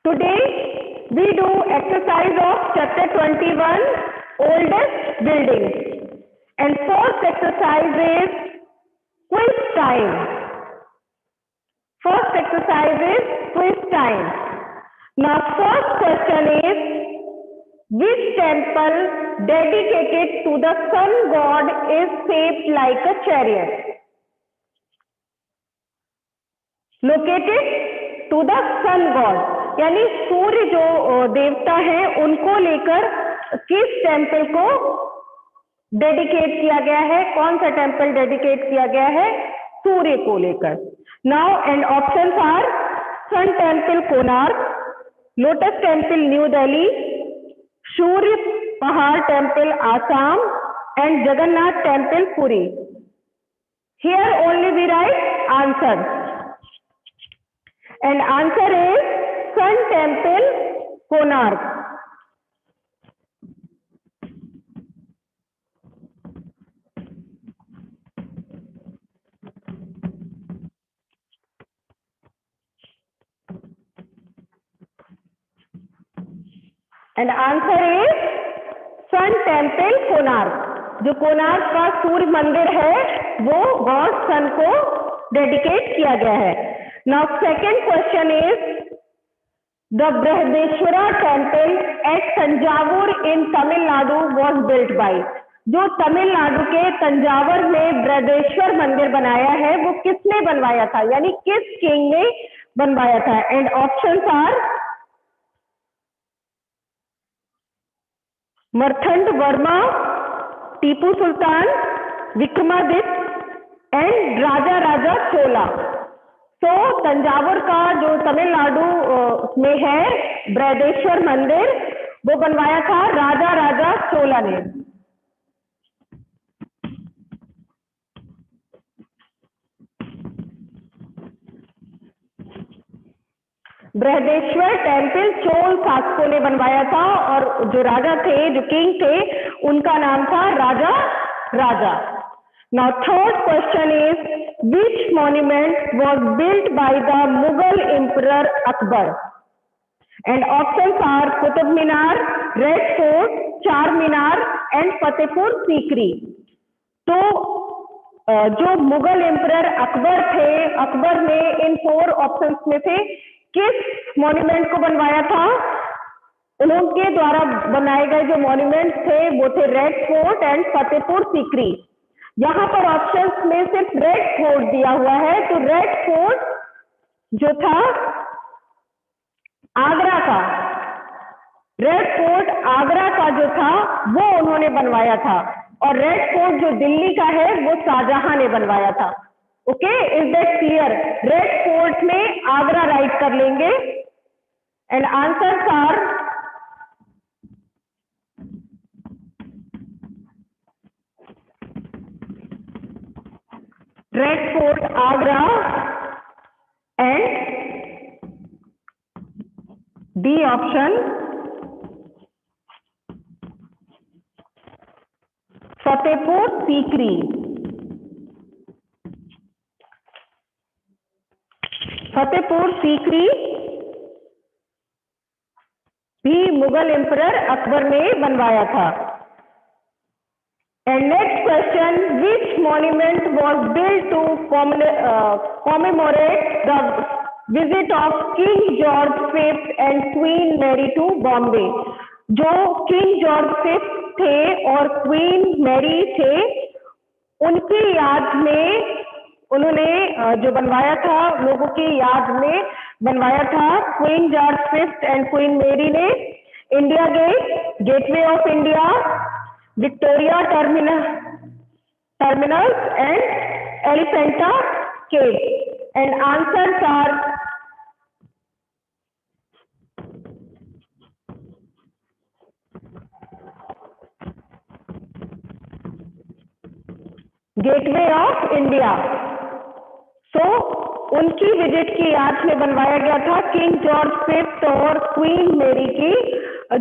Today we do exercise of chapter 21, oldest buildings. And first exercise is quiz time. First exercise is quiz time. Now first question is, which temple dedicated to the sun god is shaped like a chariot? Located to the sun god, यानी सूर्य जो देवता है उनको लेकर किस temple को dedicate किया गया है? कौन सा टेम्पल डेडिकेट किया गया है? सूर्य को लेकर. Now and options are sun temple Konark, lotus temple new Delhi, Surya Pahar temple Assam and Jagannath temple Puri. Here only we write answer and answer is Sun Temple, Konark. And answer is Sun Temple, Konark. जो कोणार्क का सूर्य मंदिर है वो गॉड सन को डेडिकेट किया गया है. Now second question is, the Brihadeshwara temple at Tanjavur in Tamil Nadu was built by. जो तमिलनाडु के तंजावर में बृहदेश्वर मंदिर बनाया है वो किसने बनवाया था, यानी किस किंग ने बनवाया था? And options are Marthanda Varma, Tipu Sultan, Vikramaditya and Raja Raja Chola. तो तंजावुर का जो तमिलनाडु में है बृहदेश्वर मंदिर वो बनवाया था राजा राजा चोला ने. बृहदेश्वर टेम्पल चोल शासकों ने बनवाया था और जो राजा थे, जो किंग थे, उनका नाम था राजा राजा. Now third question is, which monument was built by the Mughal Emperor Akbar? And options are Qutub Minar, Red Fort, Char Minar and Fatehpur Sikri. तो जो मुगल एम्परर अकबर थे, अकबर ने इन 4 ऑप्शंस में से किस मॉन्यूमेंट को बनवाया था? उनके द्वारा बनाए गए जो मॉन्यूमेंट थे वो थे red fort and Fatehpur Sikri. यहाँ पर ऑप्शंस में सिर्फ रेड फोर्ट दिया हुआ है, तो रेड फोर्ट जो था आगरा का, रेड फोर्ट आगरा का जो था वो उन्होंने बनवाया था, और रेड फोर्ट जो दिल्ली का है वो शाहजहां ने बनवाया था. Okay, is that clear? Red fort में आगरा राइट कर लेंगे. And answers are Red Fort, Agra, and D option, Fatehpur Sikri. Fatehpur Sikri भी मुगल एम्परर अकबर ने बनवाया था. And next question, which monument was built to commemorate the visit of King George V and Queen Mary to Bombay? जो King George V थे और Queen Mary थे, उनकी याद में उन्होंने जो बनवाया था, लोगों की याद में बनवाया था Queen George V and Queen Mary ने India Gate, Gateway of India, Victoria terminals and Elephanta cave. And answers are Gateway of India. So उनकी विजिट की याद में बनवाया गया था. किंग जॉर्ज V और क्वीन मेरी की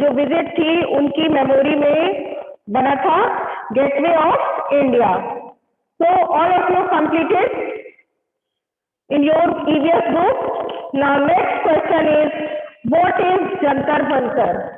जो विजिट थी उनकी मेमोरी में बना था gateway of India. So all of you completed in your EVS book. Now next question is, What is Jantar Mantar?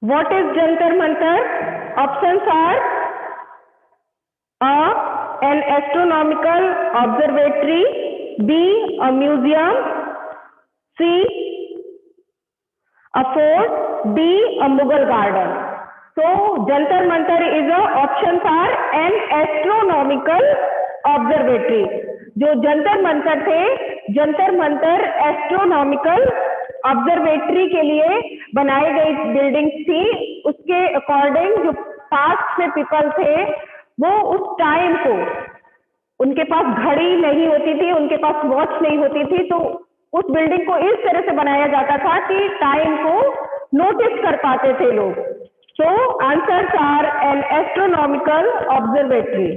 What is Jantar Mantar? Options are A. An astronomical observatory, B. A museum, C. a fort, D. a Mughal garden. So Jantar Mantar is a options are an astronomical observatory. जो जंतर मंतर थे, Jantar Mantar astronomical observatory के लिए बनाई गई buildings थी। उसके according जो past में पीपल थे वो उस टाइम को, उनके पास घड़ी नहीं होती थी, उनके पास वॉच नहीं होती थी, तो उस बिल्डिंग को इस तरह से बनाया जाता था कि टाइम को नोटिस कर पाते थे लोग। So answers are an astronomical observatory.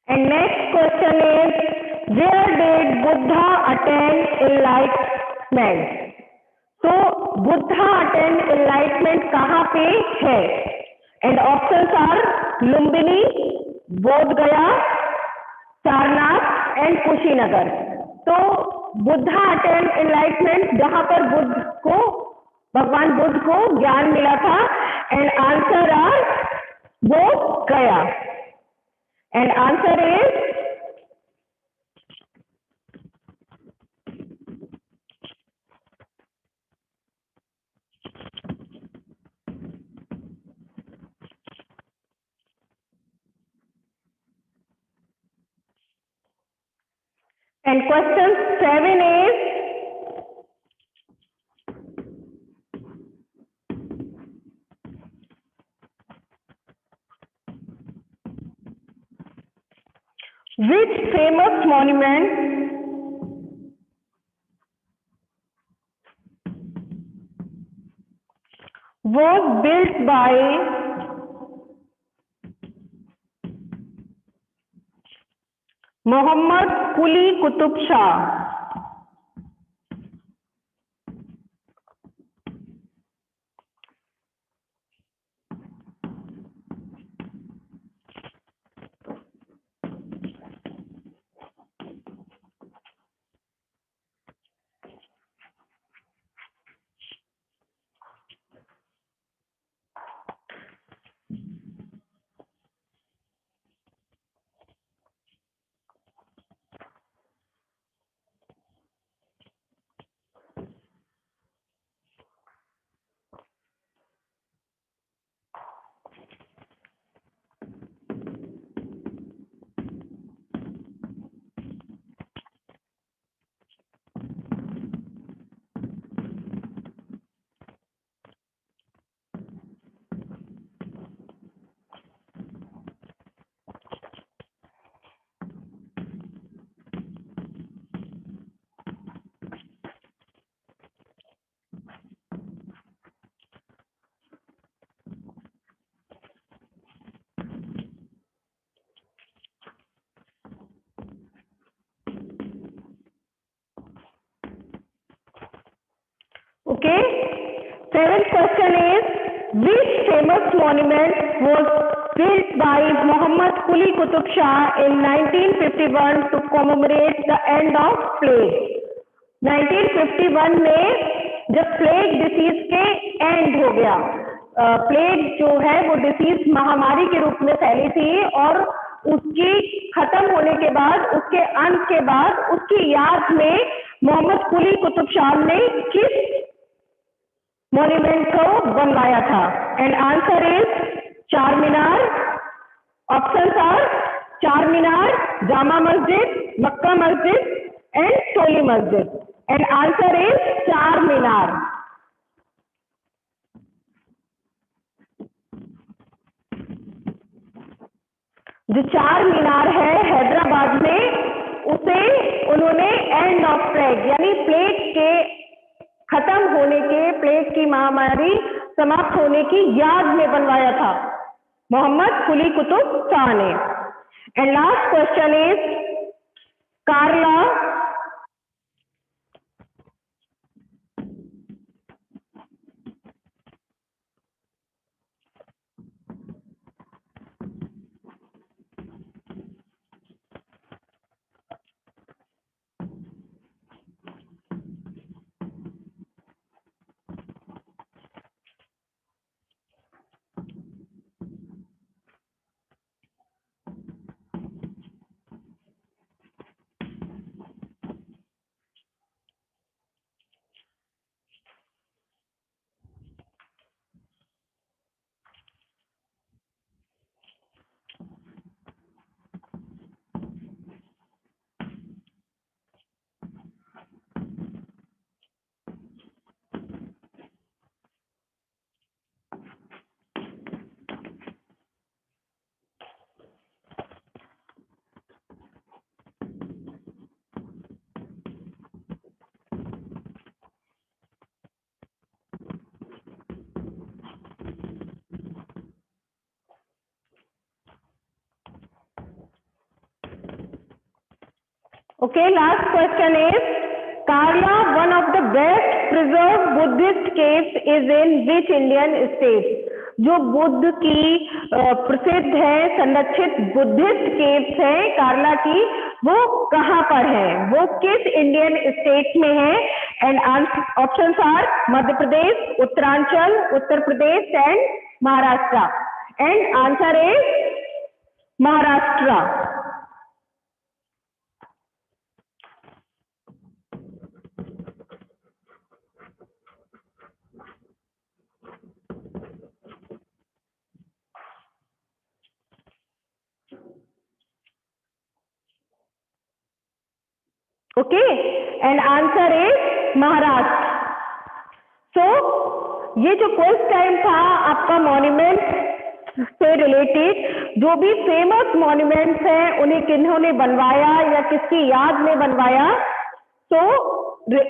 And next question is, where did Buddha attain enlightenment? So Buddha attain enlightenment कहाँ पे है? And options are लुम्बिनी, बोध गया, सारनाथ एंड कुशीनगर। तो बुद्धा अटेन एनलाइटमेंट जहां पर बुद्ध को, भगवान बुद्ध को ज्ञान मिला था, एंड आंसर आर बोध गया। And answer is and question 7 is which famous monument was built by Muhammad Quli Qutub Shah? Okay. Seventh question is, which famous monument was built by Muhammad Quli Qutub Shah in 1951 to commemorate the end of plague? 1951 में जब plague disease के and हो गया, plague जो है वो disease महामारी के रूप में फैली थी और उसकी खत्म होने के बाद, उसके अंत के बाद उसकी याद में मोहम्मद कुली कुतुब शाह ने किस मॉन्यूमेंट को बनवाया था? एंड आंसर इज चार मीनार। ऑप्शंस आर चार मीनार, जामा मस्जिद, मक्का मस्जिद एंड टोली मस्जिद। एंड आंसर इज चार मीनार। जो चार मीनार है हैदराबाद में, उसे उन्होंने एंड ऑफ प्लेग यानी प्लेग के खत्म होने के, प्लेग की महामारी समाप्त होने की याद में बनवाया था मोहम्मद कुली कुतुब शाह ने। And last question is, Karla Okay, last question is, Karla, one of the best preserved Buddhist caves, is in which Indian state? जो बुद्ध की प्रसिद्ध है, संरक्षित बुद्धिस्ट केव्स है कार्ला की, वो कहाँ पर है, वो किस इंडियन स्टेट में है? And options are Madhya Pradesh, Uttaranchal, Uttar Pradesh and Maharashtra. And answer is Maharashtra. Okay, and answer is Maharashtra. So ये जो क्विज टाइम था आपका मॉन्यूमेंट से रिलेटेड, जो भी फेमस मॉन्यूमेंट्स हैं उन्हें किन्होंने बनवाया या किसकी याद में बनवाया, तो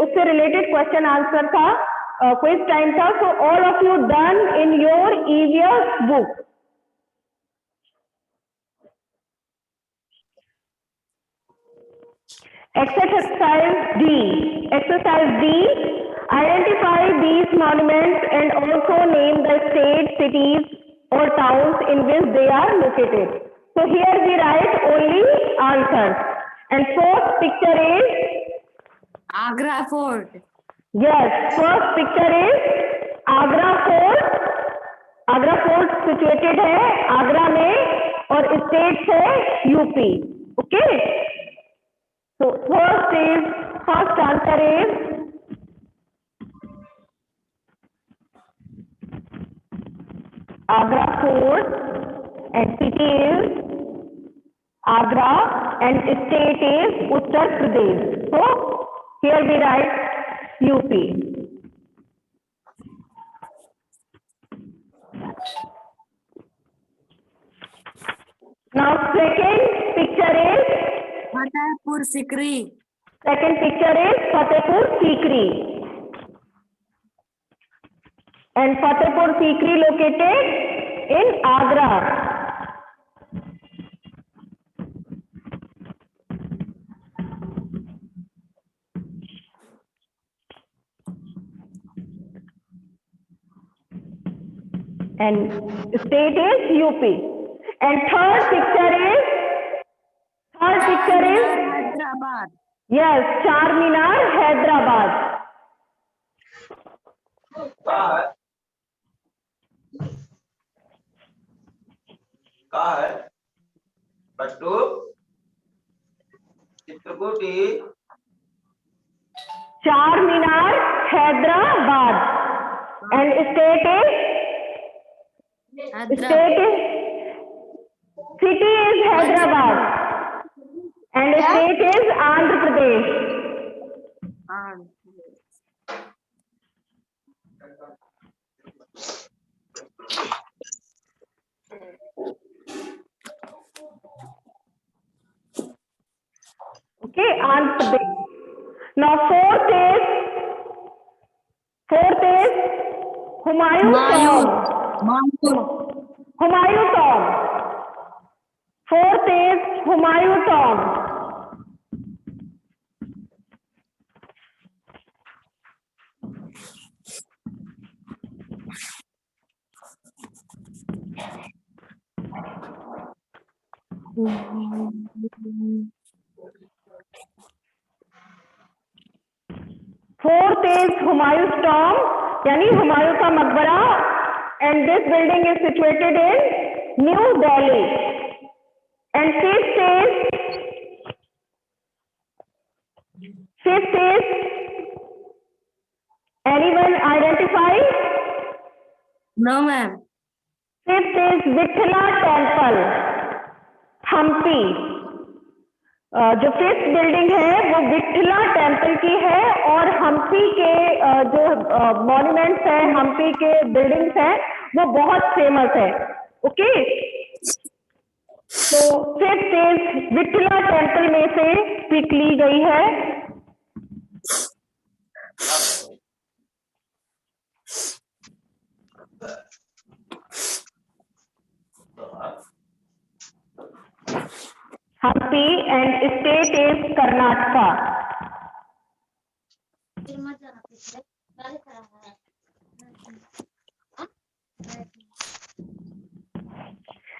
उससे रिलेटेड क्वेश्चन आंसर था, क्विज टाइम था। So all of you done in your EVS book. Exercise D. Exercise D. Identify these monuments and also name the states, cities or towns in which they are located. So here we write only answers. And first picture is Agra Fort. Yes, first picture is Agra Fort. Agra Fort situated है आगरा में और state है UP. Okay, so first answer is Agra Fort and city is Agra and state is Uttar Pradesh. So here we write UP. Now second picture is Fatehpur Sikri. Second picture is Fatehpur Sikri. And Fatehpur Sikri located in Agra. and state is UP. And third picture is Hyderabad. yes, Charminar, Hyderabad. कहाँ है बट्टू चित्रकूटी Charminar, Hyderabad. And state is city is Hyderabad. And state is Andhra Pradesh. Okay, Andhra Pradesh. Now fourth is Humayun tomb. Humayun tomb. Fourth is Humayun tomb. Fourth is Humayun's tomb, यानी हुमायूं का मकबरा, and this building is situated in New Delhi. And fifth is anyone identify? No, ma'am. Fifth is Vithala Temple, Hampi. जो fifth building है वो Vitthala temple की है और हम्पी के जो मॉन्यूमेंट्स है, हम्पी के बिल्डिंग्स हैं, वो बहुत फेमस है. ओके, तो फिफ्थ इज विठला टेम्पल में से पिक ली गई है. Hampi and state is Karnataka.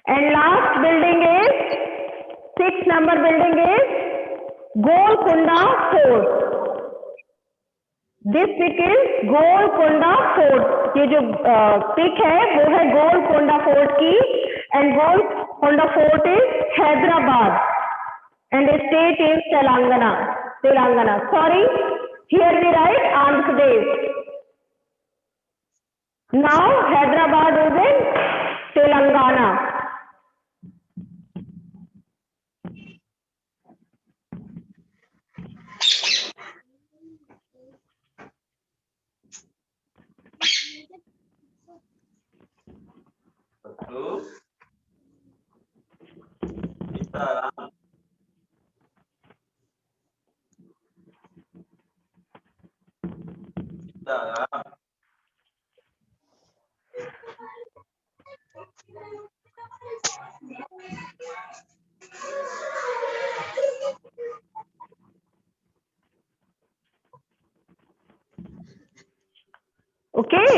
And last building is 6 number building is Golconda Fort. This pic is Golconda Fort. ये जो पिक है वो है गोलकोंडा फोर्ट की. And Golconda Fort is Hyderabad. And the state is Telangana. Sorry, here we write Andhra Pradesh. Now Hyderabad is in Telangana. बट्टू Sitaram Sitaram Okay,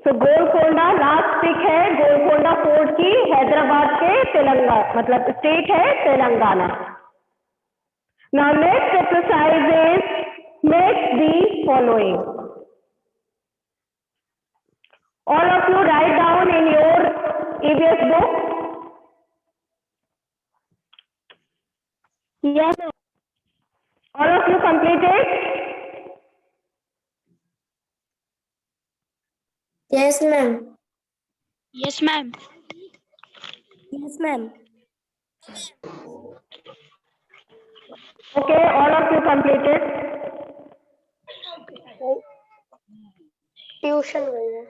so Golconda last pick है Golconda fort की, हैदराबाद के तेलंगाना, मतलब स्टेट है Telangana. Now next exercise is match the following. All of you write down in your EVS book. Yes. All of you completed? Yes, ma'am. Yes, ma'am. Yes, ma'am. Okay, all of you completed. Tuition गई है.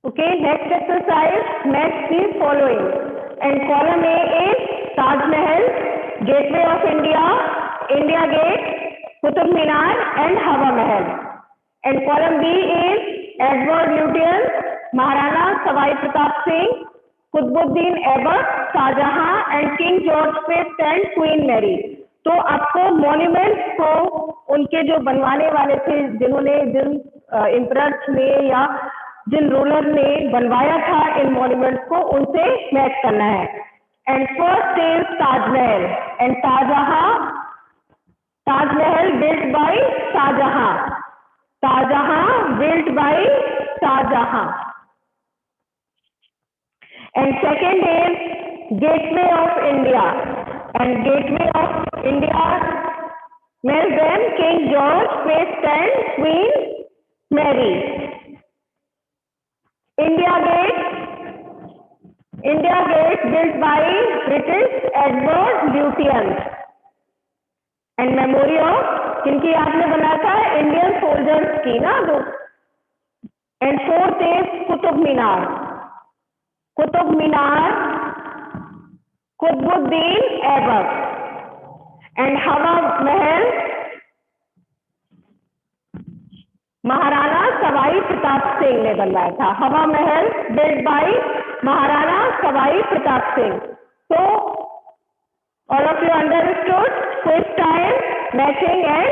Okay, next exercise, match the following. And column A is Taj Mahal, Gateway of India, India Gate, Qutub Minar and Hawa Mahal. And column B is Edward Lutyens, Maharana Savai Pratap Singh, Qutbuddin Aibak, Shah Jahan and King George V and Queen Mary. तो आपको monuments को उनके जो बनवाने वाले थे, जिन्होंने जिन इम्परर्स ने या जिन रूलर ने बनवाया था इन मॉन्यूमेंट्स को, उनसे मैच करना है। And first is Taj Mahal and ताजहां, ताजमहल बिल्ट बाय शाहजहां, ताजहां built by Shah Jahan. And second is gateway of India and gateway of India Melbourne, King George, Fifth and Queen Mary. India Gate built by British Edward Lutyens. And memory of किनकी आपने बनाया था? Indian soldiers की ना दो। And fourth is Qutub Minar. Qutub Minar, Qutbuddin Aibak. And हवा महल महाराणा सवाई प्रताप सिंह ने बनवाया था। हवा महल built by Maharana Sawai Pratap Singh. So all of you understood? Quiz time, matching and